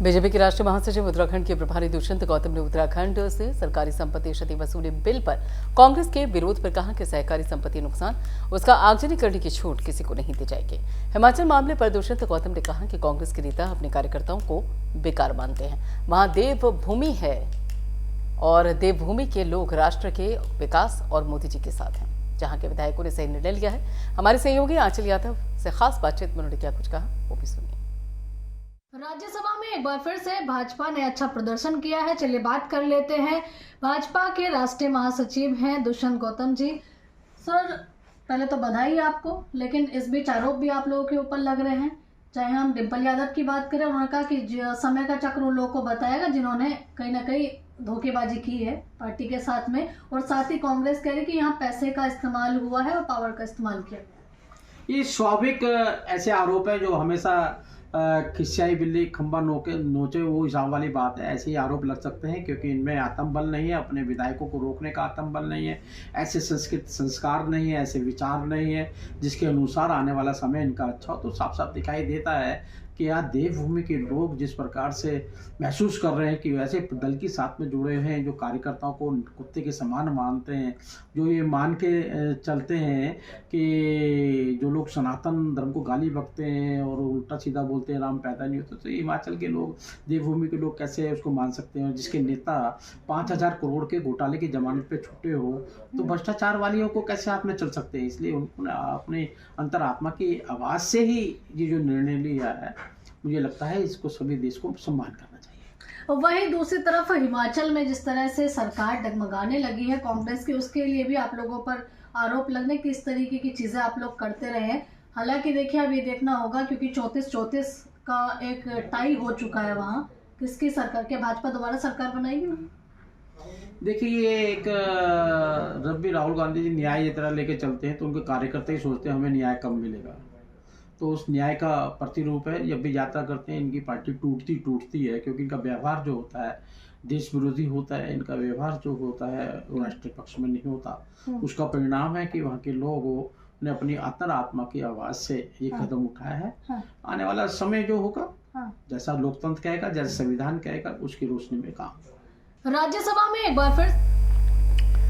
BJP के राष्ट्रीय महासचिव उत्तराखंड के प्रभारी दुष्यंत गौतम ने उत्तराखंड से सरकारी संपत्ति क्षति वसूली बिल पर कांग्रेस के विरोध पर कहा कि सहकारी संपत्ति नुकसान उसका आगजनी करने की छूट किसी को नहीं दी जाएगी। हिमाचल मामले पर दुष्यंत गौतम ने कहा कि कांग्रेस के नेता अपने कार्यकर्ताओं को बेकार मानते हैं। वहां देवभूमि है और देवभूमि के लोग राष्ट्र के विकास और मोदी जी के साथ हैं। जहां के विधायकों ने सही निर्णय लिया है। हमारे सहयोगी आंचल यादव से खास बातचीत में उन्होंने क्या कुछ कहा, वो भी सुनिए। राज्यसभा में एक बार फिर से भाजपा ने अच्छा प्रदर्शन किया है। चलिए बात कर लेते हैं। भाजपा के राष्ट्रीय महासचिव हैं दुष्यंत गौतम जी। सर, पहले तो बधाई आपको, लेकिन इस बीच आरोप भी आप लोगों के ऊपर लग रहे हैं। चाहे हम डिम्पल यादव की बात करें, उन्होंने कहा कि समय का चक्र उन लोगों को बताएगा जिन्होंने कहीं ना कहीं धोखेबाजी की है पार्टी के साथ में, और साथ ही कांग्रेस कह रही कि यहाँ पैसे का इस्तेमाल हुआ है और पावर का इस्तेमाल किया गया। ये स्वाभाविक ऐसे आरोप है जो हमेशा खिस्साई बिल्ली खंबा नोचे वो हिसाब वाली बात है। ऐसे ही आरोप लग सकते हैं क्योंकि इनमें आत्मबल नहीं है, अपने विधायकों को रोकने का आत्मबल नहीं है, ऐसे संस्कार नहीं है, ऐसे विचार नहीं है जिसके अनुसार आने वाला समय इनका अच्छा हो। तो साफ साफ दिखाई देता है कि यहाँ देवभूमि के लोग जिस प्रकार से महसूस कर रहे हैं कि वैसे दल के साथ में जुड़े हुए हैं, जो कार्यकर्ताओं को कुत्ते के समान मानते हैं, जो ये मान के चलते हैं कि जो लोग सनातन धर्म को गाली बकते हैं और उल्टा सीधा बोलते हैं राम पैदा नहीं होते, तो हिमाचल के लोग, देवभूमि के लोग कैसे उसको मान सकते हैं। और जिसके नेता 5,000 करोड़ के घोटाले की जमानत पे छूटे हो तो भ्रष्टाचार वालियों को कैसे हाथ में चल सकते हैं। इसलिए उन्होंने अपने अंतरात्मा की आवाज़ से ही ये जो निर्णय लिया है, मुझे लगता है इसको सभी देश को सम्मान करना चाहिए। वहीं दूसरी तरफ हिमाचल में जिस तरह से सरकार डगमगाने लगी है कांग्रेस की, उसके लिए भी आप लोगों पर आरोप लगने की इस तरीके की चीजें आप लोग करते रहे हैं। हालांकि देखिए, अब ये देखना होगा क्योंकि 34-34 का एक टाई हो चुका है। वहाँ किसकी सरकार, क्या भाजपा दोबारा सरकार बनाएगी ना? देखिए, ये एक जब भी राहुल गांधी जी न्याय ये तरह लेके चलते हैं तो उनके कार्यकर्ता ही सोचते हैं हमें न्याय कब मिलेगा। तो उस न्याय का प्रतिरूप है, जब भी यात्रा करते हैं इनकी पार्टी टूटती है क्योंकि इनका व्यवहार जो होता है देश विरोधी होता है। इनका व्यवहार जो होता है वो राष्ट्रीय पक्ष में नहीं होता। उसका परिणाम है कि वहाँ के लोगों ने अपनी अंतरात्मा की आवाज़ से ये कदम उठाया है। आने वाला समय जो होगा, जैसा लोकतंत्र कहेगा, जैसा संविधान कहेगा, उसकी रोशनी में काम। राज्यसभा में एक बार फिर